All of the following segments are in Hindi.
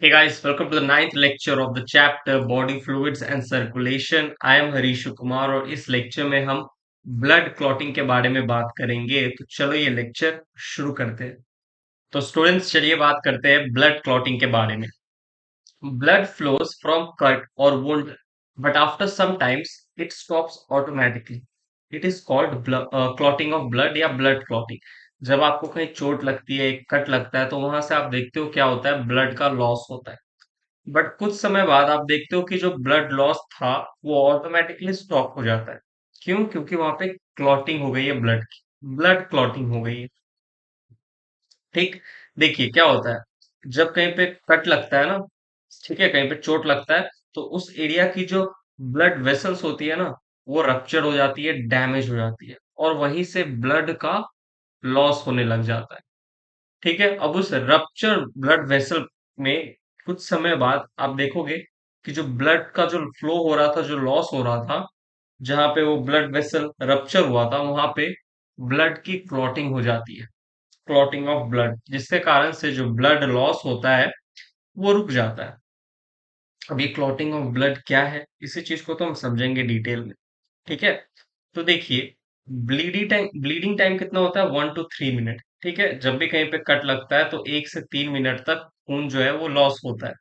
Hey guys, welcome to the ninth lecture of the chapter Body Fluids and Circulation. I am Harish Kumar और इस लेक्चर में हम ब्लड क्लॉटिंग के बारे में बात करेंगे। तो चलो ये लेक्चर शुरू करते हैं। तो स्टूडेंट्स चलिए बात करते हैं ब्लड क्लॉटिंग के बारे में। Blood flows from cut or wound, but after some times it stops automatically. It is called clotting of blood या blood clotting. जब आपको कहीं चोट लगती है, कट लगता है, तो वहां से आप देखते हो क्या होता है, ब्लड का लॉस होता है। बट कुछ समय बाद आप देखते हो कि जो ब्लड लॉस था वो ऑटोमेटिकली स्टॉप हो जाता है। क्यों? क्योंकि वहां पे क्लॉटिंग हो गई है ब्लड की, ब्लड क्लॉटिंग हो गई है। ठीक। देखिए क्या होता है, जब कहीं पे कट लगता है ना, ठीक है, कहीं पे चोट लगता है, तो उस एरिया की जो ब्लड वेसल्स होती है ना, वो रप्चर हो जाती है, डैमेज हो जाती है, और वहीं से ब्लड का लॉस होने लग जाता है। ठीक है, अब उस रप्चर ब्लड वेसल में कुछ समय बाद आप देखोगे कि जो ब्लड का जो फ्लो हो रहा था, जो लॉस हो रहा था, जहां पे वो ब्लड वेसल रप्चर हुआ था, वहां पे ब्लड की क्लॉटिंग हो जाती है, क्लॉटिंग ऑफ ब्लड, जिसके कारण से जो ब्लड लॉस होता है वो रुक जाता है। अब ये क्लॉटिंग ऑफ ब्लड क्या है, इसी चीज को तो हम समझेंगे डिटेल में। ठीक है, तो देखिए, ब्लीडिंग टाइम कितना होता है, 1 to 3 मिनट। ठीक है, जब भी कहीं पे कट लगता है तो 1 से 3 मिनट तक खून जो है वो लॉस होता है।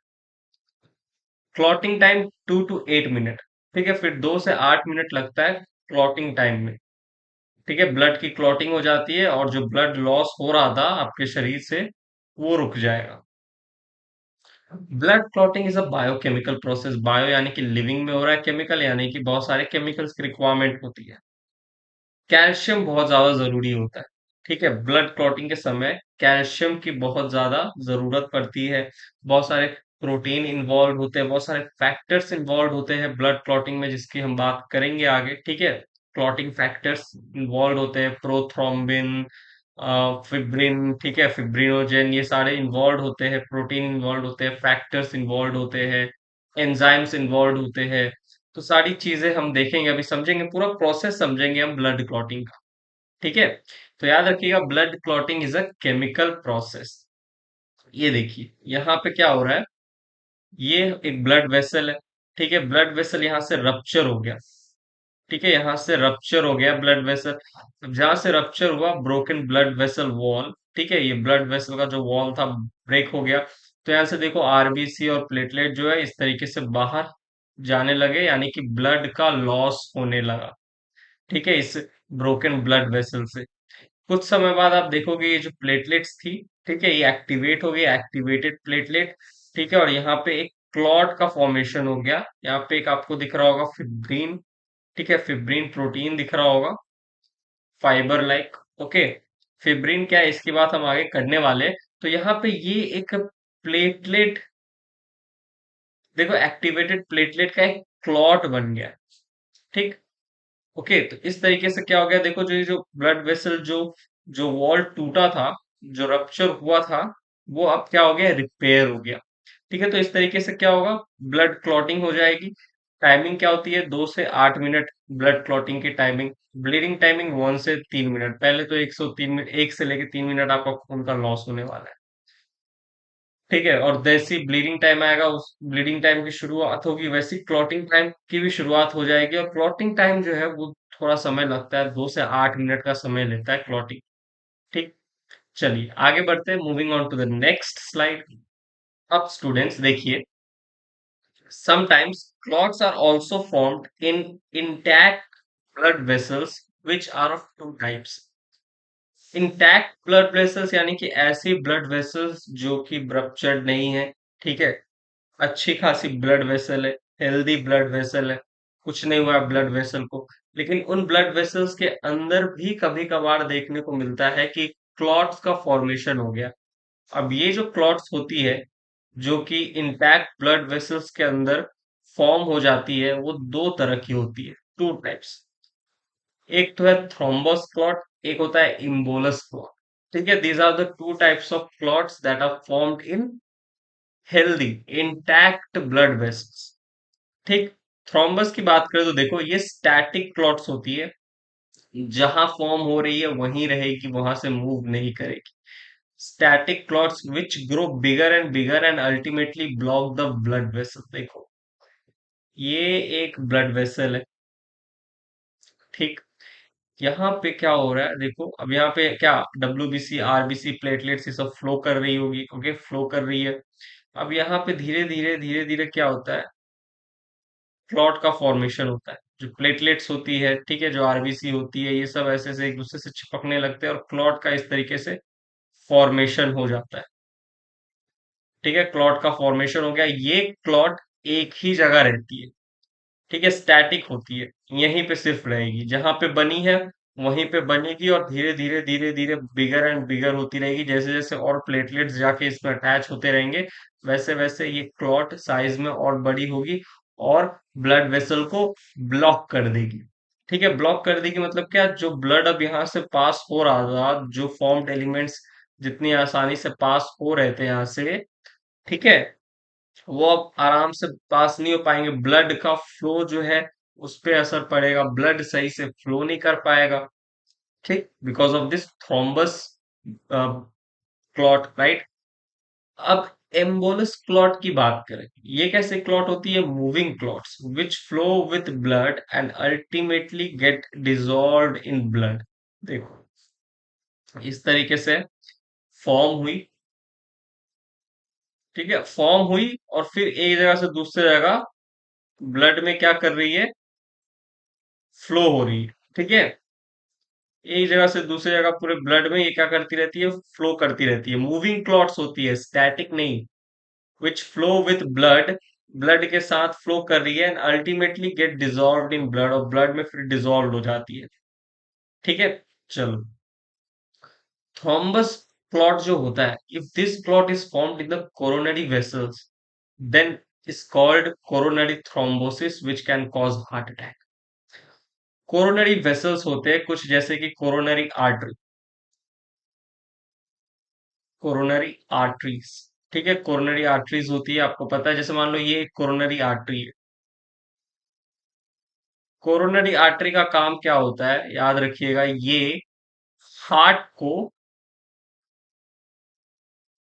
Clotting time 2 to 8 minute. ठीक है, फिर 2 से 8 मिनट लगता है क्लॉटिंग टाइम में। ठीक है, ब्लड की क्लॉटिंग हो जाती है और जो ब्लड लॉस हो रहा था आपके शरीर से वो रुक जाएगा। Blood clotting is a biochemical process. Bio यानी कि लिविंग में हो रहा है, केमिकल यानी कि बहुत सारे केमिकल्स की रिक्वायरमेंट होती है। कैल्शियम बहुत ज्यादा जरूरी होता है। ठीक है, ब्लड क्लॉटिंग के समय कैल्शियम की बहुत ज्यादा जरूरत पड़ती है। बहुत सारे प्रोटीन इन्वॉल्व होते हैं, बहुत सारे फैक्टर्स इन्वॉल्व होते हैं ब्लड क्लॉटिंग में, जिसकी हम बात करेंगे आगे। ठीक है, क्लॉटिंग फैक्टर्स इन्वॉल्व होते हैं, प्रोथ्रोम्बिन, फिब्रिन, ठीक है, फिब्रिनोजेन, ये सारे इन्वॉल्व होते हैं, प्रोटीन इन्वॉल्व होते हैं, फैक्टर्स इन्वॉल्व होते हैं, एंजाइम्स इन्वॉल्व होते हैं। तो सारी चीजें हम देखेंगे, अभी समझेंगे, पूरा प्रोसेस समझेंगे हम ब्लड क्लॉटिंग का। ठीक है, तो याद रखिएगा, blood clotting is a chemical process. ये देखिए यहाँ पे क्या हो रहा है, ये एक ब्लड वेसल है। ठीक है, ब्लड वेसल यहाँ से रप्चर हो गया। ठीक है, यहाँ से रप्चर हो गया ब्लड वेसल। जहां से रप्चर हुआ, ब्रोकन ब्लड वेसल वॉल। ठीक है, ये ब्लड वेसल का जो वॉल था ब्रेक हो गया। तो यहाँ से देखो आरबीसी और प्लेटलेट जो है इस तरीके से बाहर जाने लगे, यानी कि ब्लड का लॉस होने लगा। ठीक है, इस ब्रोकन ब्लड वेसल से कुछ समय बाद आप देखोगे ये जो प्लेटलेट्स थी, ठीक है, ये एक्टिवेट हो गई, एक्टिवेटेड प्लेटलेट। ठीक है, और यहाँ पे एक क्लॉट का फॉर्मेशन हो गया। यहाँ पे एक आपको दिख रहा होगा फिब्रिन। ठीक है, फिब्रिन प्रोटीन दिख रहा होगा, फाइबर लाइक। ओके, फिब्रिन क्या है, इसकी बात हम आगे करने वाले हैं। तो यहाँ पे ये एक प्लेटलेट, देखो एक्टिवेटेड प्लेटलेट का एक क्लॉट बन गया। ठीक। ओके, तो इस तरीके से क्या हो गया, देखो जो ये जो ब्लड वेसल, जो जो वॉल टूटा था, जो रप्चर हुआ था, वो अब क्या हो गया, रिपेयर हो गया। ठीक है, तो इस तरीके से क्या होगा, ब्लड क्लॉटिंग हो जाएगी। टाइमिंग क्या होती है, 2 से 8 मिनट ब्लड क्लॉटिंग की टाइमिंग। ब्लीडिंग टाइमिंग 1 से 3 मिनट। पहले तो 103 मिनट, 1 से लेकर 3 मिनट आपका खून का लॉस होने वाला है। ठीक है, और जैसी ब्लीडिंग टाइम आएगा, उस ब्लीडिंग टाइम की शुरुआत होगी, वैसी क्लॉटिंग टाइम की भी शुरुआत हो जाएगी। और क्लॉटिंग टाइम जो है वो थोड़ा समय लगता है, 2 से 8 मिनट का समय लेता है क्लॉटिंग। ठीक। चलिए आगे बढ़ते हैं, moving on to the next slide. अब स्टूडेंट्स देखिए, sometimes clots are also formed in intact blood vessels, which are of two types. Intact blood vessels यानी कि ऐसी ब्लड वेसल्स जो कि रप्चर्ड नहीं है। ठीक है, अच्छी खासी ब्लड वेसल है, हेल्दी ब्लड वेसल है, कुछ नहीं हुआ ब्लड वेसल को। लेकिन उन ब्लड वेसल्स के अंदर भी कभी कभार देखने को मिलता है कि क्लॉट्स का फॉर्मेशन हो गया। अब ये जो क्लॉट्स होती है, जो कि इंटैक्ट ब्लड वेसल्स के अंदर फॉर्म हो जाती है, वो दो तरह की होती है, टू टाइप्स। एक तो है थ्रोम्बस क्लॉट, एक होता है इम्बोलस क्लॉट। ठीक है, these are the two types of clots that are formed in healthy intact blood vessels. ठीक। थ्रोम्बस की बात करें तो देखो, ये स्टैटिक क्लॉट्स होती है, जहां फॉर्म हो रही है वहीं रहेगी, वहां से मूव नहीं करेगी। Static clots which grow bigger and bigger and ultimately block the blood vessel. देखो, ये एक ब्लड वेसल है, ठीक। यहाँ पे क्या हो रहा है, देखो अब यहाँ पे क्या, डब्ल्यूबीसी, आरबीसी, प्लेटलेट्स ये सब फ्लो कर रही होगी, ओके, फ्लो कर रही है। अब यहाँ पे धीरे धीरे क्या होता है, क्लॉट का फॉर्मेशन होता है। जो प्लेटलेट्स होती है, ठीक है, जो आरबीसी होती है, ये सब ऐसे से एक दूसरे से चिपकने लगते हैं और क्लॉट का इस तरीके से फॉर्मेशन हो जाता है। ठीक है, क्लॉट का फॉर्मेशन हो गया। ये क्लॉट एक ही जगह रहती है, ठीक है, स्टैटिक होती है, यहीं पे सिर्फ रहेगी, जहां पे बनी है वहीं पे बनेगी और धीरे धीरे बिगर एंड बिगर होती रहेगी। जैसे जैसे और प्लेटलेट्स जाके इसमें अटैच होते रहेंगे, वैसे वैसे ये क्लॉट साइज में और बड़ी होगी और ब्लड वेसल को ब्लॉक कर देगी। ठीक है, ब्लॉक कर देगी मतलब क्या, जो ब्लड अब यहाँ से पास हो रहा था, जो फॉर्म्ड एलिमेंट्स जितनी आसानी से पास हो रहे थे यहाँ से, ठीक है, वो अब आराम से पास नहीं हो पाएंगे। ब्लड का फ्लो जो है उस पे असर पड़ेगा, ब्लड सही से फ्लो नहीं कर पाएगा, ठीक, because of this thrombus clot, right. अब एम्बोलस क्लॉट की बात करें, ये कैसे क्लॉट होती है, moving clots which flow with blood and ultimately get dissolve in blood. देखो, इस तरीके से फॉर्म हुई, ठीक है, फॉर्म हुई और फिर एक जगह से दूसरी जगह ब्लड में क्या कर रही है, फ्लो हो रही है, ठीक है, एक जगह से दूसरी जगह पूरे ब्लड में ये क्या करती रहती है, फ्लो करती रहती है। मूविंग क्लॉट्स होती है, स्टैटिक नहीं, which flow with blood, blood के साथ फ्लो कर रही है and ultimately get dissolve in blood, और ब्लड में फिर डिजॉल्व हो जाती है, ठीक है। चलो, थ्रोम्बस क्लॉट जो होता है, if this clot is formed in the coronary vessels, then is called coronary thrombosis which can cause heart attack. Coronary vessels होते हैं कुछ, जैसे कि कोरोनरी आर्टरी, कोरोनरी आर्टरीज, ठीक है, कोरोनरी आर्टरीज होती है, आपको पता है, जैसे मान लो ये एक कोरोनरी आर्टरी है। कोरोनरी आर्टरी का काम क्या होता है, याद रखिएगा, ये हार्ट को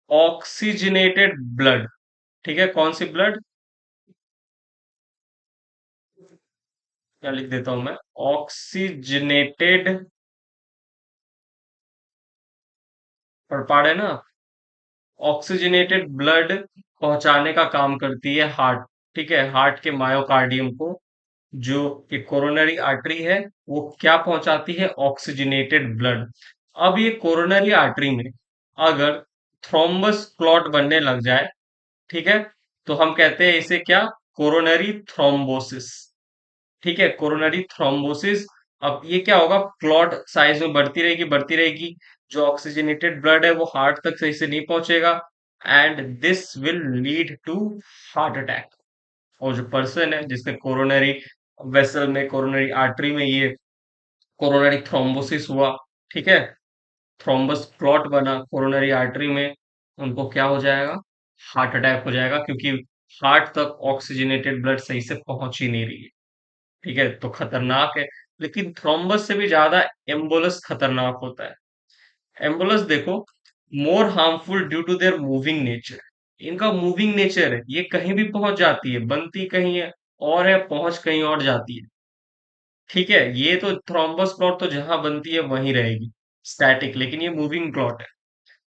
ऑक्सीजनेटेड ब्लड, ठीक है, कौन सी ब्लड, क्या लिख देता हूं मैं, ऑक्सीजनेटेड, पढ़ पा रहे हैं ना, ऑक्सीजनेटेड ब्लड पहुंचाने का काम करती है हार्ट, ठीक है, हार्ट के मायोकार्डियम को। जो कि कोरोनरी आर्टरी है, वो क्या पहुंचाती है, ऑक्सीजनेटेड ब्लड। अब ये कोरोनरी आर्टरी में अगर थ्रोम्बस क्लॉट बनने लग जाए, ठीक है, तो हम कहते हैं इसे क्या, कोरोनरी थ्रोम्बोसिस, ठीक है, कोरोनरी थ्रोम्बोसिस। अब ये क्या होगा, क्लॉट साइज में बढ़ती रहेगी, जो ऑक्सीजनेटेड ब्लड है वो हार्ट तक सही से नहीं पहुंचेगा, and this will lead to heart attack. और जो पर्सन है जिसके कोरोनरी वेसल में, कोरोनरी आर्टरी में ये कोरोनरी थ्रोम्बोसिस हुआ, ठीक है, थ्रोम्बस क्लॉट बना कोरोनरी आर्टरी में, उनको क्या हो जाएगा, हार्ट अटैक हो जाएगा, क्योंकि हार्ट तक ऑक्सीजनेटेड ब्लड सही से पहुंच ही नहीं रही है, ठीक है, तो खतरनाक है। लेकिन थ्रोम्बस से भी ज्यादा एम्बोलस खतरनाक होता है। एम्बुलेंस देखो, more harmful due to their moving nature, इनका मूविंग नेचर है, ये कहीं भी पहुंच जाती है, बनती कहीं है और है, पहुंच कहीं और जाती है, ठीक है। ये तो थ्रोम्बस क्लॉट तो जहां बनती है वहीं रहेगी, स्टैटिक, लेकिन ये मूविंग क्लॉट है।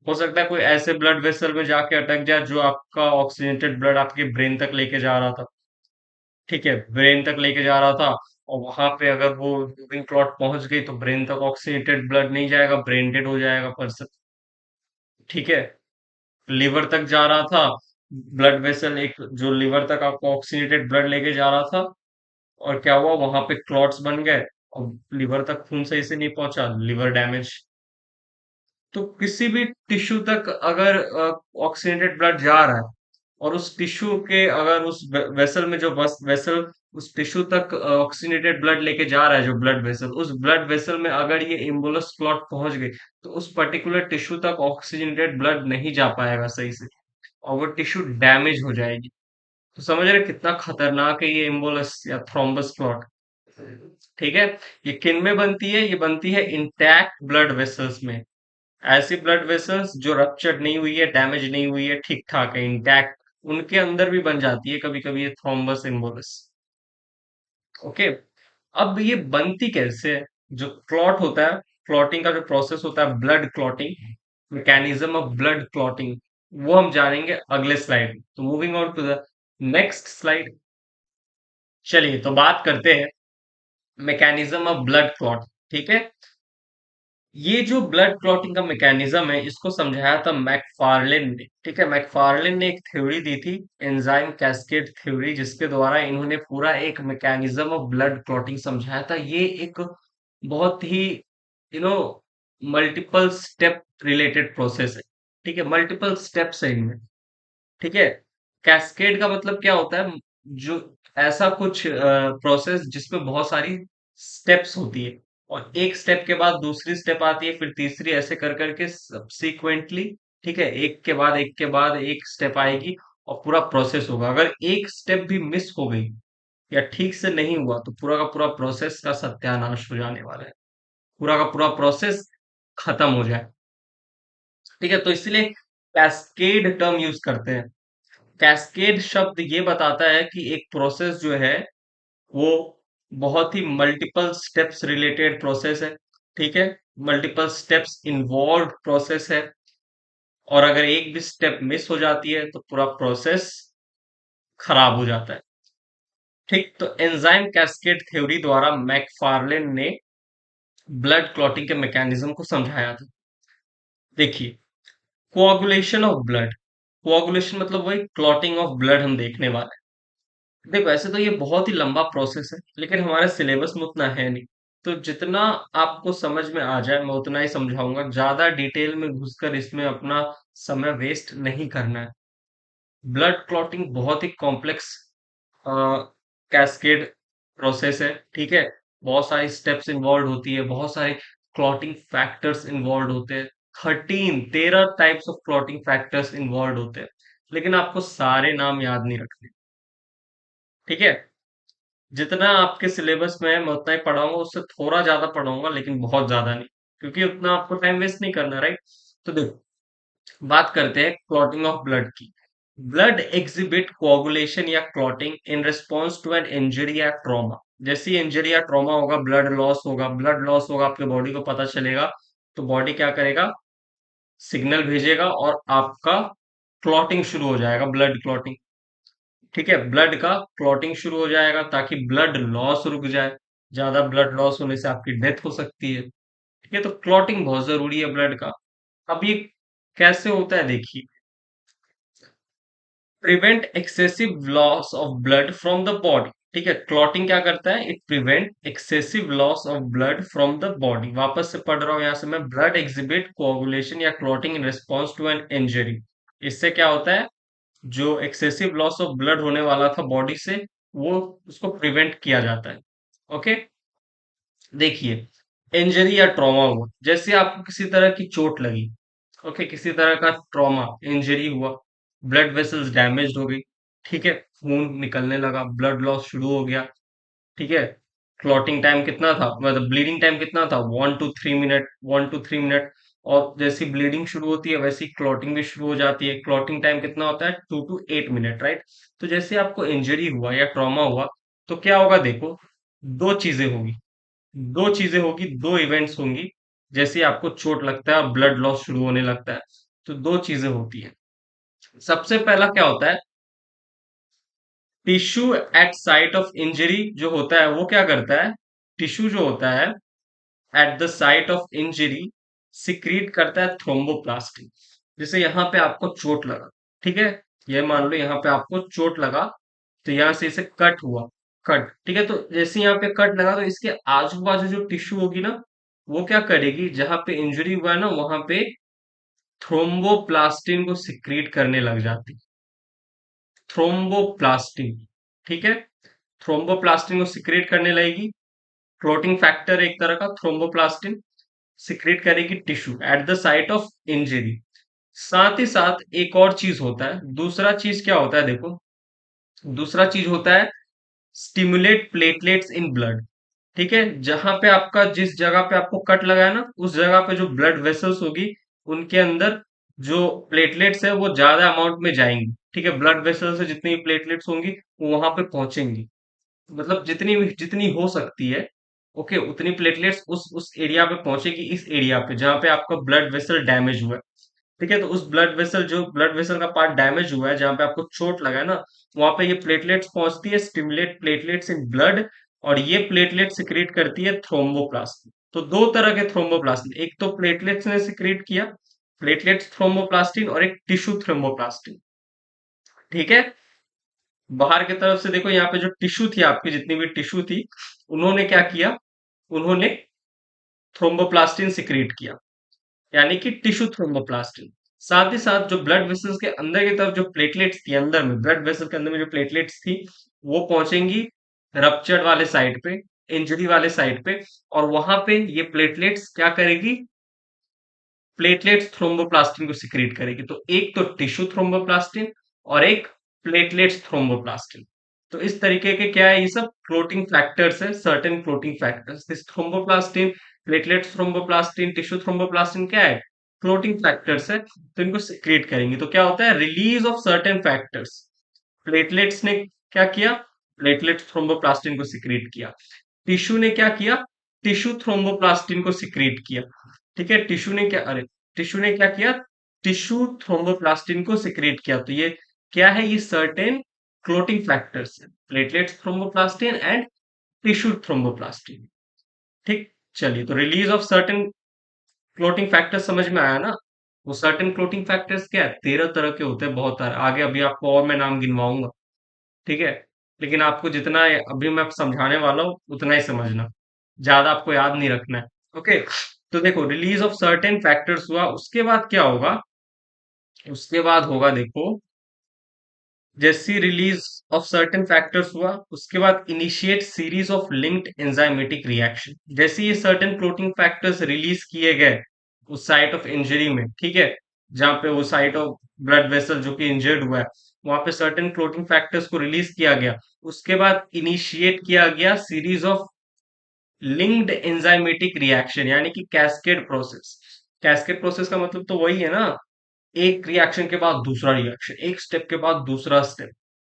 हो सकता है कोई ऐसे ब्लड वेसल में जाके अटक जाए जो आपका ऑक्सीजनेटेड ब्लड आपके ब्रेन तक लेके जा रहा था, ठीक है, ब्रेन तक लेके जा रहा था, और वहां पे अगर वो मूविंग क्लॉट पहुंच गई तो ब्रेन तक ऑक्सीजनेटेड ब्लड नहीं जाएगा, ब्रेन डेड हो जाएगा पर्सन, ठीक है। लिवर तक जा रहा था, ब्लड वेसल एक जो लिवर तक आपको ऑक्सीजनेटेड ब्लड लेके जा रहा था, और क्या हुआ, वहां पे क्लॉट्स बन गए और लिवर तक खून सही से नहीं पहुंचा, लिवर डैमेज। तो किसी भी टिश्यू तक अगर ऑक्सीजनेटेड ब्लड जा रहा है और उस टिश्यू के अगर उस वेसल में जो बस वेसल उस टिश्यू तक ऑक्सीजनेटेड ब्लड लेके जा रहा है, जो ब्लड वेसल, उस ब्लड वेसल में अगर ये इम्बुलस क्लॉट पहुंच गई, तो उस पर्टिकुलर टिश्यू तक ऑक्सीजनेटेड ब्लड नहीं जा पाएगा सही से, और वो टिश्यू डैमेज हो जाएगी। तो समझ रहे कितना खतरनाक है ये इम्बोलस या थ्रोम्बस क्लॉट, ठीक है। ये किन में बनती है, ये बनती है इंटैक्ट ब्लड वेसल्स में, ऐसी ब्लड वेसल्स जो रप्चर्ड नहीं हुई है, डैमेज नहीं हुई है, ठीक ठाक है, इंटैक्ट, उनके अंदर भी बन जाती है कभी कभी ये थ्रोम्बस इम्बोलस। ओके। अब ये बनती कैसे है? जो क्लॉट होता है, क्लॉटिंग का जो प्रोसेस होता है, blood clotting, mechanism of blood clotting, वो हम जानेंगे अगले स्लाइड में। तो moving on to the next slide. चलिए तो बात करते हैं मैकेनिज्म ऑफ ब्लड क्लॉट। ठीक है। ये जो ब्लड क्लॉटिंग का मैकेनिज्म है, इसको समझाया था मैकफार्लेन ने। ठीक है, मैकफार्लेन ने एक थ्योरी दी थी, एंजाइम कैस्केड थ्योरी, जिसके द्वारा इन्होंने पूरा एक मैकेनिज्म ऑफ ब्लड क्लॉटिंग समझाया था। ये एक बहुत ही मल्टीपल स्टेप रिलेटेड प्रोसेस है। ठीक है, मल्टीपल स्टेप्स है इनमें। ठीक है। कैस्केड का मतलब क्या होता है? जो ऐसा कुछ प्रोसेस जिसमें बहुत सारी स्टेप्स होती है, और एक स्टेप के बाद दूसरी स्टेप आती है, फिर तीसरी, ऐसे कर करके सब्सिक्वेंटली। ठीक है, एक के बाद एक के बाद एक स्टेप आएगी, और पूरा प्रोसेस होगा। अगर एक स्टेप भी मिस हो गई या ठीक से नहीं हुआ, तो पूरा का पूरा प्रोसेस का सत्यानाश हो जाने वाला है, पूरा का पूरा प्रोसेस खत्म हो जाए। ठीक है, तो इसलिए कैस्केड टर्म यूज करते हैं। कैस्केड शब्द ये बताता है कि एक प्रोसेस जो है, वो बहुत ही मल्टीपल स्टेप्स रिलेटेड प्रोसेस है। ठीक है, मल्टीपल स्टेप्स इन्वॉल्व प्रोसेस है, और अगर एक भी स्टेप मिस हो जाती है तो पूरा प्रोसेस खराब हो जाता है। ठीक, तो एंजाइम कैस्केड थ्योरी द्वारा मैकफार्लेन ने ब्लड क्लॉटिंग के मैकेनिज्म को समझाया था। देखिए, कोआगुलेशन ऑफ ब्लड, कोआगुलेशन मतलब वही क्लॉटिंग ऑफ ब्लड हम देखने वाले हैं। देखो, वैसे तो ये बहुत ही लंबा प्रोसेस है, लेकिन हमारे सिलेबस में उतना है नहीं। तो जितना आपको समझ में आ जाए मैं उतना ही समझाऊंगा, ज्यादा डिटेल में घुसकर इसमें अपना समय वेस्ट नहीं करना है। ब्लड क्लॉटिंग बहुत ही कॉम्प्लेक्स कैस्केड प्रोसेस है। ठीक है, बहुत सारी स्टेप्स इन्वॉल्व होती है, बहुत सारे क्लॉटिंग फैक्टर्स इन्वॉल्व होते हैं। 13 types of clotting factors involve होते हैं, लेकिन आपको सारे नाम याद नहीं रखने। ठीक है, जितना आपके सिलेबस में है मैं उतना ही पढ़ाऊंगा, उससे थोड़ा ज्यादा पढ़ाऊंगा, लेकिन बहुत ज्यादा नहीं, क्योंकि उतना आपको टाइम वेस्ट नहीं करना, राइट। तो देखो, बात करते हैं क्लॉटिंग ऑफ ब्लड की। ब्लड एग्जिबिट कोagulation या clotting in response to an injury या ट्रॉमा। जैसी इंजरी या ट्रॉमा होगा, ब्लड लॉस होगा, ब्लड लॉस होगा, आपके बॉडी को पता चलेगा, तो बॉडी क्या करेगा? सिग्नल भेजेगा, और आपका क्लॉटिंग शुरू हो जाएगा, ब्लड क्लॉटिंग। ठीक है, ब्लड का क्लॉटिंग शुरू हो जाएगा, ताकि ब्लड लॉस रुक जाए। ज्यादा ब्लड लॉस होने से आपकी डेथ हो सकती है। ठीक है, तो क्लॉटिंग बहुत जरूरी है ब्लड का। अब ये कैसे होता है, देखिए। Prevent excessive loss of blood from the body. ठीक है, क्लॉटिंग क्या करता है? It prevent excessive loss of blood from the body. वापस से पढ़ रहा हूं यहां से मैं, ब्लड एग्जिबिट कोagulation या clotting in response to an injury. इससे क्या होता है? जो एक्सेसिव लॉस ऑफ ब्लड होने वाला था बॉडी से, वो उसको प्रिवेंट किया जाता है। ओके। देखिए, इंजरी या ट्रॉमा हुआ, जैसे आपको किसी तरह की चोट लगी। ओके, किसी तरह का ट्रॉमा, इंजरी हुआ, ब्लड वेसल्स डैमेज हो गई। ठीक है, खून निकलने लगा, ब्लड लॉस शुरू हो गया। ठीक है, क्लॉटिंग टाइम कितना था, मतलब ब्लीडिंग टाइम कितना था? 1 to 3 मिनट, 1 to 3 मिनट। और जैसी ब्लीडिंग शुरू होती है, वैसी क्लॉटिंग भी शुरू हो जाती है। क्लॉटिंग टाइम कितना होता है? 2 to 8 मिनट, राइट। तो जैसे आपको इंजरी हुआ या ट्रॉमा हुआ, तो क्या होगा? देखो, दो चीजें होगी, दो इवेंट्स होंगी। जैसे आपको चोट लगता है और ब्लड लॉस शुरू होने लगता है, तो दो चीजें होती है। सबसे पहला क्या होता है? Tissue at site of injury जो होता है, वो क्या करता है? टिश्यू जो होता है at the site of injury secrete करता है थ्रोम्बोप्लास्टिन। जैसे यहाँ पे आपको चोट लगा, ठीक है, ये मान लो यहाँ पे आपको चोट लगा, तो यहाँ से इसे कट हुआ, कट, ठीक है। तो जैसे यहाँ पे कट लगा, तो इसके आजू बाजू जो टिश्यू होगी ना, वो क्या करेगी? जहां पे इंजरी हुआ है ना, वहां पे थ्रोम्बोप्लास्टिन को सिक्रीट करने लग जाती। थ्रोम्बोप्लास्टिन, ठीक है, थ्रोम्बोप्लास्टिन को सिक्रेट करने लगेगी। क्लोटिंग फैक्टर एक तरह का थ्रोम्बोप्लास्टिन सिक्रेट करेगी tissue at the site of injury. साथ ही साथ एक और चीज होता है, दूसरा चीज क्या होता है? देखो, दूसरा चीज होता है स्टिमुलेट प्लेटलेट्स इन ब्लड। ठीक है, जहां पे आपका, जिस जगह पे आपको कट लगा है ना, उस जगह पे जो ब्लड वेसल्स होगी, उनके अंदर जो प्लेटलेट्स है वो ज्यादा अमाउंट में जाएंगी। ठीक है, ब्लड वेसल से जितनी प्लेटलेट्स होंगी वो वहां पे पहुंचेंगी, मतलब जितनी हो सकती है। ओके, उतनी प्लेटलेट्स उस एरिया पे पहुंचेगी, इस एरिया पे जहां पे आपका ब्लड वेसल डैमेज हुआ है। ठीक है, तो उस ब्लड वेसल का पार्ट डैमेज हुआ है, जहां पे आपको चोट लगा है ना, वहां पे ये प्लेटलेट्स पहुंचती है, स्टिमुलेट प्लेटलेट्स इन ब्लड, और ये प्लेटलेट सिक्रीट करती है थ्रोम्बोप्लास्टिन। तो दो तरह के थ्रोम्बोप्लास्टिन, एक तो प्लेटलेट्स ने सिक्रीट किया, प्लेटलेट्स थ्रोम्बोप्लास्टिन, और एक टिश्यू थ्रोम्बोप्लास्टिन। ठीक है, बाहर की तरफ से देखो, यहाँ पे जो टिश्यू थी, आपकी जितनी भी टिश्यू थी, उन्होंने क्या किया, उन्होंने थ्रोम्बोप्लास्टिन सिक्रीट किया, यानी कि टिश्यू थ्रोम्बोप्लास्टिन। साथ ही साथ जो ब्लड वेसल्स के अंदर की तरफ जो प्लेटलेट्स थी, अंदर में ब्लड वेसल के अंदर में जो प्लेटलेट्स थी, वो पहुंचेंगी रप्चर्ड वाले साइड पे, इंजरी वाले साइड पे, और वहां पे ये प्लेटलेट्स क्या करेगी, प्लेटलेट्स थ्रोम्बोप्लास्टिन को सिक्रीट करेगी। तो एक तो टिश्यू थ्रोम्बोप्लास्टिन और एक प्लेटलेट्स थ्रोम्बोप्लास्टिन। तो इस तरीके के क्या है, ये सब क्लोटिंग फैक्टर्स है, certain clotting factors. This thromboplastin, platelets thromboplastin, tissue thromboplastin क्या है, क्लोटिंग फैक्टर्स है, तो इनको सिक्रीट करेंगे। तो क्या होता है, release of certain factors. Platelets ने क्या किया, प्लेटलेट्स थ्रोम्बोप्लास्टिन को सिक्रीट किया। टिश्यू ने क्या किया, टिश्यू थ्रोम्बोप्लास्टिन को सिक्रीट किया। ठीक है, टिश्यू ने क्या किया, टिश्यू थ्रोम्बोप्लास्टिन को सिक्रीट किया। तो ये क्या है, ये सर्टेन क्लोटिंग फैक्टर्स है, platelets thromboplastin and tissue thromboplastin. ठीक, चलिए, तो release of certain clotting factors समझ में आया ना। वो सर्टेन क्लोटिंग फैक्टर्स क्या है, 13 तरह के होते हैं, बहुत सारे, आगे अभी आपको और मैं नाम गिनवाऊंगा। ठीक है, लेकिन आपको जितना अभी मैं समझाने वाला हूँ उतना ही समझना, ज्यादा आपको याद नहीं रखना है। ओके, तो देखो, रिलीज ऑफ सर्टेन फैक्टर्स हुआ, उसके बाद क्या होगा, उसके बाद होगा देखो, जैसी रिलीज ऑफ सर्टेन फैक्टर्स हुआ, उसके बाद initiate series of linked enzymatic reaction. जैसे ये सर्टेन प्रोटीन फैक्टर्स रिलीज किए गए उस साइट ऑफ इंजरी में, ठीक है, जहां पे वो साइट ऑफ ब्लड वेसल जो कि इंजर्ड हुआ है, वहां पे सर्टेन प्रोटीन फैक्टर्स को रिलीज किया गया। उसके बाद इनिशिएट किया गया series of linked enzymatic reaction, यानी कि कैस्केड प्रोसेस। कैस्केड प्रोसेस का मतलब तो वही है ना, एक रिएक्शन के बाद दूसरा रिएक्शन, एक स्टेप के बाद दूसरा स्टेप।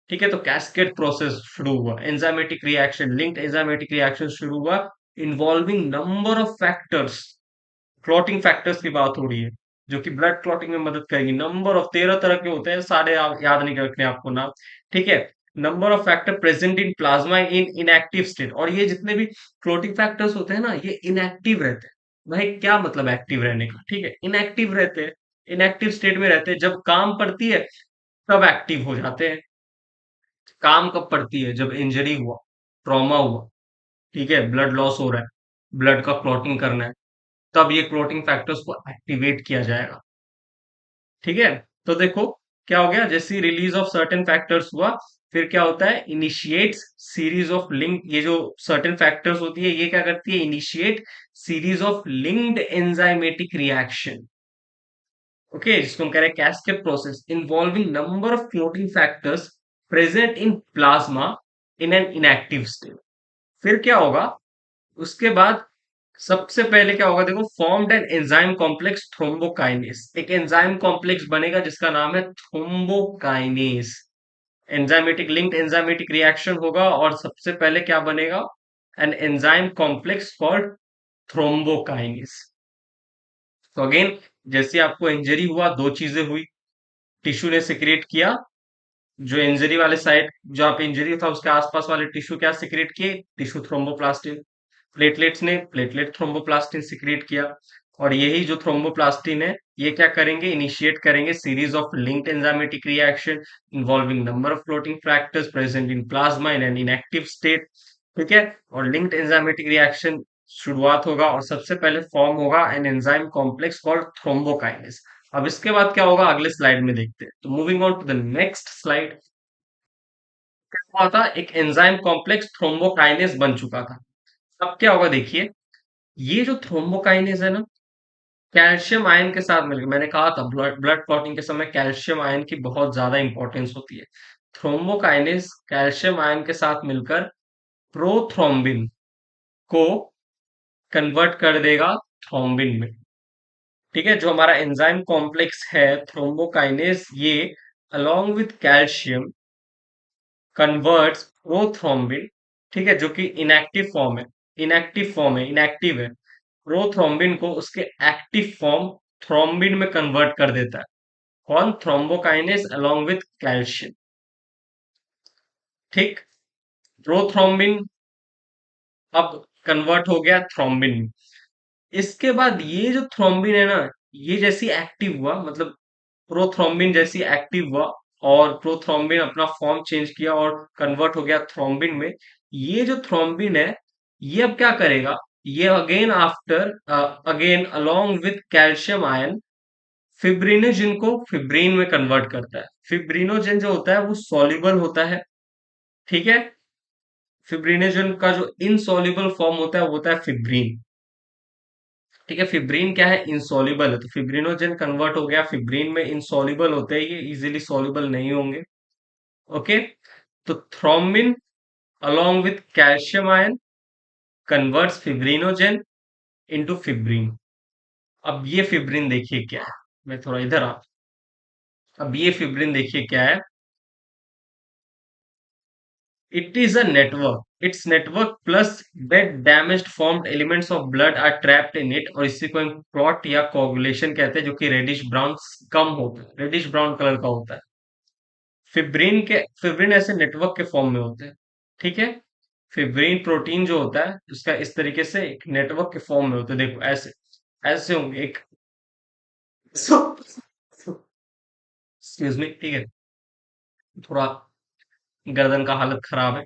ठीक है, तो कैस्केड प्रोसेस शुरू हुआ, enzymatic reaction, linked enzymatic reaction शुरू हुआ, involving number of factors. Clotting factors की बात हो रही है, जो कि ब्लड क्लॉटिंग में मदद करेगी। नंबर ऑफ 13 तरह के होते हैं, सारे याद नहीं रखने आपको नाम। ठीक है, number of factor present in plasma in inactive state. और ये जितने भी क्लोटिंग फैक्टर्स होते हैं ना, ये इनएक्टिव रहते हैं। भाई क्या मतलब एक्टिव रहने का, ठीक है, इनएक्टिव रहते हैं, इनएक्टिव स्टेट में रहते हैं। जब काम पड़ती है तब एक्टिव हो जाते हैं। काम कब पड़ती है, जब इंजरी हुआ, ट्रॉमा हुआ, ठीक है, ब्लड लॉस हो रहा है, ब्लड का क्लॉटिंग करना है, तब ये क्लॉटिंग फैक्टर्स को एक्टिवेट किया जाएगा। ठीक है, तो देखो क्या हो गया, जैसे रिलीज ऑफ सर्टेन फैक्टर्स हुआ, फिर क्या होता है, इनिशिएट्स सीरीज ऑफ लिंक। ये जो सर्टेन फैक्टर्स होती है, ये क्या करती है, initiate series of linked enzymatic reaction. Okay, जिसको हम कह रहे हैं cascade process, involving number of clotting factors present in plasma in an inactive state. फिर क्या होगा, उसके बाद सबसे पहले क्या होगा, देखो, formed an enzyme complex thrombokinase. एक एंजाइम कॉम्प्लेक्स बनेगा जिसका नाम है thrombokinase. Enzymatic linked enzymatic reaction होगा, और सबसे पहले क्या बनेगा, an enzyme complex called thrombokinase. तो अगेन, जैसे आपको इंजरी हुआ, दो चीजें हुई, टिश्यू ने सिक्रिएट किया, जो इंजरी वाले साइड, जहां पे इंजरी था उसके आसपास वाले टिश्यू क्या सिक्रिएट किए, टिश्यू थ्रोम्बोप्लास्टिन। प्लेटलेट्स ने प्लेटलेट थ्रोम्बोप्लास्टिन सिक्रिएट किया, और यही जो थ्रोम्बोप्लास्टिन है, ये क्या करेंगे, इनिशिएट करेंगे series of linked enzymatic reaction involving number of floating factors present in plasma in an inactive state. ठीक है, और लिंक्ड एंजाइमेटिक रिएक्शन शुरुआत होगा, और सबसे पहले फॉर्म होगा an enzyme complex called thrombokinase. अब इसके बाद क्या होगा, अगले स्लाइड में देखते हैं। तो moving on to the next slide, क्या हुआ था, एक एंजाइम कॉम्प्लेक्स थ्रोम्बोकाइनेस बन चुका था। अब क्या होगा, देखिए, ये जो थ्रोम्बोकाइनेस है ना, कैल्शियम आयन के साथ मिलकर, मैंने कहा था ब्लड ब्लड क्लॉटिंग के समय कैल्शियम आयन की बहुत ज्यादा इंपॉर्टेंस होती है। थ्रोम्बोकाइनेस कैल्शियम आयन के साथ मिलकर प्रोथ्रोम्बिन को कन्वर्ट कर देगा थ्रोम्बिन में। ठीक है, जो हमारा एंजाइम कॉम्प्लेक्स है थ्रोम्बोकाइनेज, ये along with calcium converts prothrombin, ठीक है, जो कि इनएक्टिव है, प्रोथ्रोम्बिन को उसके एक्टिव फॉर्म थ्रोम्बिन में कन्वर्ट कर देता है। कौन? Thrombokinase along with calcium. ठीक, प्रोथ्रोम्बिन अब कन्वर्ट हो गया थ्रोम्बिन में। इसके बाद ये जो थ्रोम्बिन है ना, ये जैसी एक्टिव हुआ, मतलब प्रोथ्रोम्बिन जैसी एक्टिव हुआ और प्रोथ्रोम्बिन अपना फॉर्म चेंज किया और कन्वर्ट हो गया थ्रोम्बिन में। ये जो थ्रोम्बिन है, ये अब क्या करेगा? ये again along with calcium ion fibrinogen को फिब्रीन में कन्वर्ट करता है। फिब्रिनोजन जो होता है वो सॉल्युबल होता है, ठीक है। फिब्रिनोजन का जो इनसॉल्युबल फॉर्म होता है वो होता है फिब्रीन, ठीक है। फिब्रीन क्या है? इनसॉल्युबल है, तो फिब्रिनोजन कन्वर्ट हो गया फिब्रीन में। इनसॉल्युबल होते हैं ये, इजीली सॉल्युबल नहीं होंगे। ओके, तो thrombin along with calcium ion converts fibrinogen into fibrin. अब ये फिब्रिन देखिए क्या है, मैं थोड़ा इधर आ, अब ये फिब्रिन देखिए क्या है। It is a network, it's network plus dead damaged formed elements of blood are trapped in it, और इसी को हम क्लॉट या कोगुलेशन कहते हैं, जो कि रेडिश ब्राउन कम होता है, रेडिश ब्राउन कलर का होता है। फिब्रिन ऐसे नेटवर्क के फॉर्म में होते हैं, ठीक है। फिब्रिन प्रोटीन जो होता है उसका इस तरीके से एक नेटवर्क के फॉर्म में होता है, देखो ऐसे ऐसे होंगे एक, एक्सक्यूज मी, ठीक है, थोड़ा गर्दन का हालत खराब है।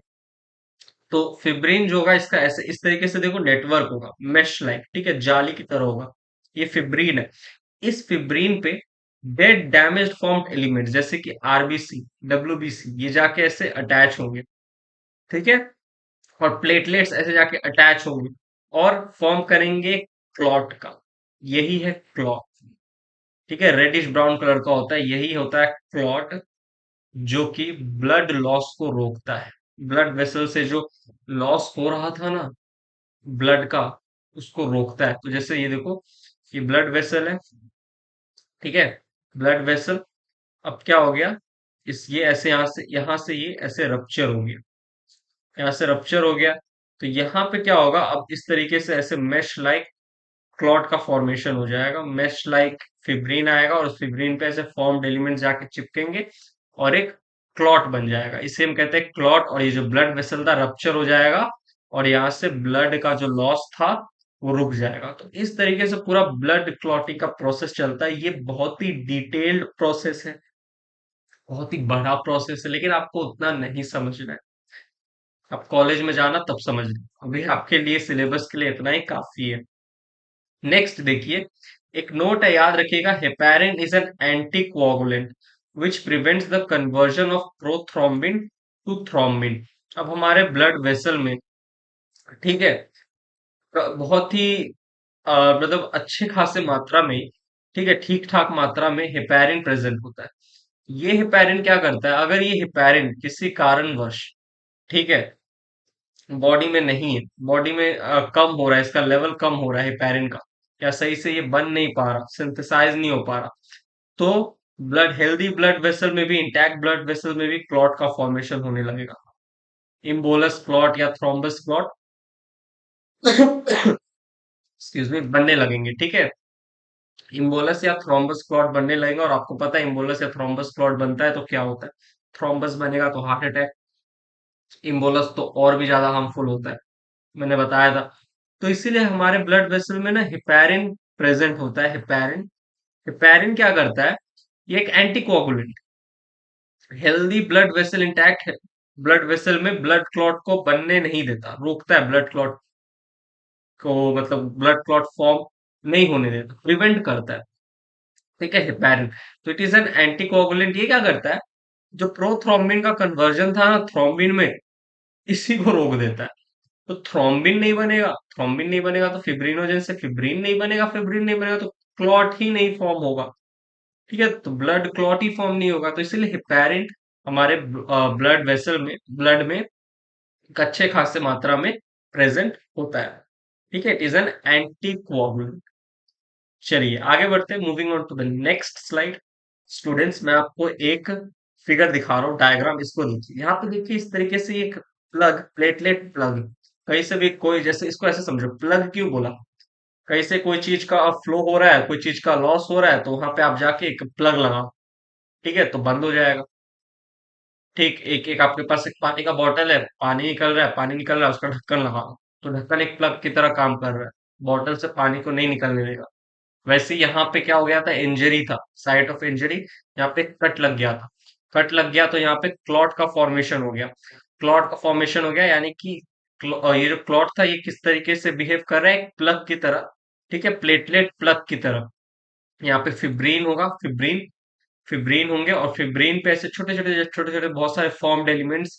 तो फिब्रिन जो होगा इसका ऐसे इस तरीके से देखो नेटवर्क होगा, मेश लाइक, ठीक है, जाली की तरह होगा। ये फिब्रिन है। इस फिब्रिन पे डेड डैमेज्ड फॉर्म्ड एलिमेंट जैसे कि आरबीसी, डब्ल्यूबीसी, ये जाके ऐसे अटैच होंगे, ठीक है, और प्लेटलेट्स ऐसे जाके अटैच होंगे और फॉर्म करेंगे क्लॉट का। यही है क्लॉट, ठीक है, रेडिश ब्राउन कलर का होता है, यही होता है क्लॉट, जो कि ब्लड लॉस को रोकता है। ब्लड वेसल से जो लॉस हो रहा था ना ब्लड का, उसको रोकता है। तो जैसे ये देखो, ये ब्लड वेसल है, ठीक है, ब्लड वेसल। अब क्या हो गया, इस ये ऐसे यहाँ से ये ऐसे रप्चर हो गया, यहाँ से रप्चर हो गया। तो यहाँ पे क्या होगा, अब इस तरीके से ऐसे मेश लाइक क्लॉट का फॉर्मेशन हो जाएगा, मेश लाइक फिब्रिन आएगा और उस फिब्रिन पे ऐसे फॉर्म्ड एलिमेंट जाके चिपकेंगे और एक क्लॉट बन जाएगा। इसे हम कहते हैं क्लॉट। और ये जो ब्लड वेसल था रप्चर हो जाएगा और यहाँ से ब्लड का जो लॉस था वो रुक जाएगा। तो इस तरीके से पूरा ब्लड क्लॉटिंग का प्रोसेस चलता है। ये बहुत ही डिटेल्ड प्रोसेस है, बहुत ही बड़ा प्रोसेस है, लेकिन आपको उतना नहीं समझना है। आप कॉलेज में जाना तब समझ लो, अभी आपके लिए सिलेबस के लिए इतना ही काफी है। नेक्स्ट देखिए, एक नोट है, याद रखिएगा, heparin is an anticoagulant which prevents the conversion of prothrombin to thrombin. अब हमारे ब्लड वेसल में, ठीक है, बहुत ही मतलब अच्छे खासे मात्रा में, ठीक है, ठीक ठाक मात्रा में हेपेरिन प्रेजेंट होता है। ये हेपेरिन क्या करता है, अगर ये हेपेरिन किसी कारणवश, ठीक है, बॉडी में नहीं है, बॉडी में कम हो रहा है, इसका लेवल कम हो रहा है हेपेरिन का, या सही से ये बन नहीं पा रहा, सिंथेसाइज नहीं हो पा रहा, तो हेल्दी ब्लड वेसल में भी, इंटैक्ट ब्लड वेसल में भी क्लॉट का फॉर्मेशन होने लगेगा। इम्बोलस क्लॉट या थ्रोम्बस क्लॉट एक्सक्यूज मी बनने लगेंगे, ठीक है। इम्बोलस या थ्रोम्बस क्लॉट बनने लगेगा, और आपको पता है इम्बोलस या थ्रोम्बस क्लॉट बनता है तो क्या होता है, थ्रोम्बस बनेगा तो हार्ट अटैक, इम्बोलस तो और भी ज्यादा हार्मफुल होता है, मैंने बताया था। तो इसीलिए हमारे ब्लड वेसल में ना हेपेरिन प्रेजेंट होता है। हेपेरिन, हेपेरिन क्या करता है, ये एक anticoagulant, healthy blood vessel intact है, ब्लड वेसल में ब्लड क्लॉट को बनने नहीं देता, रोकता है ब्लड क्लॉट को, मतलब ब्लड क्लॉट फॉर्म नहीं होने देता, प्रिवेंट करता है, ठीक है, हेपेरिन। तो इट इज एन एंटीकोगुलेंट। ये क्या करता है, जो प्रोथ्रोम्बिन का कन्वर्जन था ना थ्रोम्बिन में, इसी को रोक देता है। तो थ्रोम्बिन नहीं बनेगा, थ्रोम्बिन नहीं बनेगा तो फिब्रिनोजन से फिब्रिन नहीं बनेगा, फिब्रिन नहीं बनेगा तो क्लॉट ही नहीं फॉर्म होगा, ठीक है, तो ब्लड क्लॉट ही फॉर्म नहीं होगा। तो इसलिए हेपेरिन हमारे ब्लड वेसल में, ब्लड में एक अच्छे खासे मात्रा में प्रेजेंट होता है, ठीक है, it is an anticoagulant. चलिए आगे बढ़ते हैं, moving on to the next slide. Students, मैं आपको एक फिगर दिखा रहा हूँ, डायग्राम, इसको देखिए। यहाँ पे देखिए इस तरीके से एक प्लग, प्लेटलेट प्लग, कहीं से भी कोई, जैसे इसको ऐसे समझो, प्लग क्यों बोला, कहीं से कोई चीज का फ्लो हो रहा है, कोई चीज का लॉस हो रहा है, तो वहां पे आप जाके एक प्लग लगाओ, ठीक है, तो बंद हो जाएगा। ठीक, एक एक आपके पास एक पानी का बॉटल है, पानी निकल रहा है, पानी निकल रहा है, उसका ढक्कन लगाओ, तो ढक्कन एक प्लग की तरह काम कर रहा है, बॉटल से पानी को नहीं निकलने देगा। वैसे ही यहाँ पे क्या हो गया था, इंजरी था, साइट ऑफ इंजरी, यहाँ पे कट लग गया था। कट लग गया तो यहाँ पे क्लॉट का फॉर्मेशन हो गया। क्लॉट का फॉर्मेशन हो गया यानी कि ये जो क्लॉट था, ये किस तरीके से बिहेव कर रहा है, एक प्लग की तरह, ठीक है, प्लेटलेट प्लग की तरह। यहाँ पे फिब्रीन होगा, फिब्रीन, फिब्रीन होंगे, और फिब्रीन पे ऐसे छोटे छोटे छोटे छोटे बहुत सारे फॉर्म्ड एलिमेंट्स,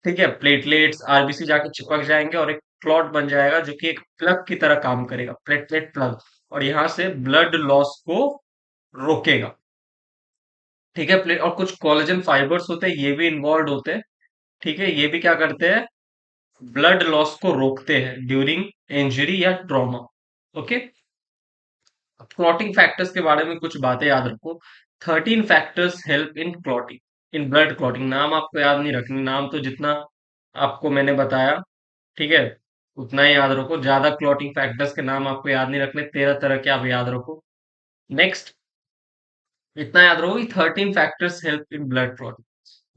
ठीक है, प्लेटलेट्स, आरबीसी जाके चिपक जाएंगे, और एक क्लॉट बन जाएगा जो कि एक प्लग की तरह काम करेगा, प्लेटलेट प्लग, और यहाँ से ब्लड लॉस को रोकेगा। ठीक है, प्लेट, और कुछ कोलेजन फाइबर्स होते हैं, ये भी इन्वॉल्व होते हैं। ठीक है, ये भी क्या करते हैं, ब्लड लॉस को रोकते हैं ड्यूरिंग इंजरी या ट्रॉमा। ओके, क्लॉटिंग फैक्टर्स के बारे में कुछ बातें याद रखो। 13 फैक्टर्स हेल्प इन क्लॉटिंग, इन ब्लड क्लॉटिंग। नाम आपको याद नहीं रखने, नाम तो जितना आपको मैंने बताया, ठीक है, उतना ही याद रखो। ज्यादा क्लॉटिंग फैक्टर्स के नाम आपको याद नहीं रखने, 13 तरह के आप याद रखो। नेक्स्ट, इतना याद रखो कि 13 factors help in blood clotting.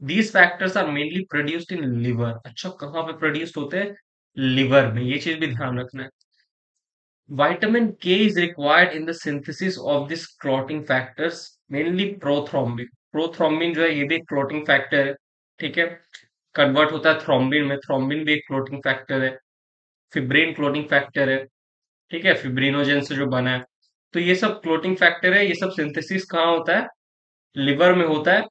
These factors are mainly produced in liver. अच्छा, कहाँ पे प्रोड्यूस्ड होते हैं, लिवर में, ये चीज भी ध्यान रखना है। Vitamin K is required in the synthesis of this clotting factors, mainly prothrombin। Prothrombin जो है ये भी एक क्लोटिंग फैक्टर है, ठीक है, कन्वर्ट होता है थ्रोम्बिन में, थ्रोम्बिन भी एक क्लोटिंग फैक्टर है। फिब्रिन क्लोटिंग फैक्टर है, ठीक है, फिब्रिनोजेन से जो बना है। तो ये सब क्लोटिंग फैक्टर है, ये सब सिंथेसिस कहाँ होता है, लिवर में होता है।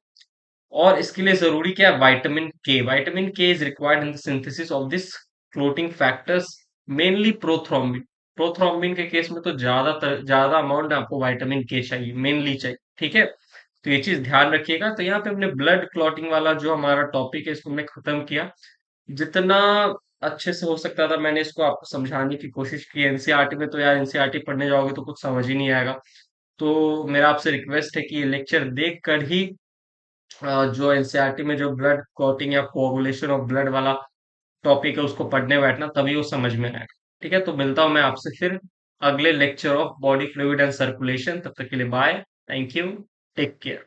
और इसके लिए जरूरी क्या है, विटामिन के। विटामिन के is required in the synthesis of this clotting factors, mainly prothrombin. Prothrombin के केस में तो ज्यादातर ज्यादा अमाउंट में आपको विटामिन के चाहिए, मेनली चाहिए, ठीक है। तो ये चीज ध्यान रखिएगा। तो यहाँ पे हमने ब्लड क्लॉटिंग वाला जो हमारा टॉपिक है इसको हमने खत्म किया। जितना अच्छे से हो सकता था मैंने इसको आपको समझाने की कोशिश की। एनसीईआरटी में तो यार, एनसीईआरटी पढ़ने जाओगे तो कुछ समझ ही नहीं आएगा। तो मेरा आपसे रिक्वेस्ट है कि ये लेक्चर देख कर ही जो एनसीईआरटी में जो ब्लड क्लॉटिंग या कोagulation ऑफ ब्लड वाला टॉपिक है उसको पढ़ने बैठना, तभी वो समझ में आएगा। ठीक है, तो मिलता हूं मैं आपसे फिर अगले lecture of body fluid and circulation. तब तक के लिए bye, thank you, take care.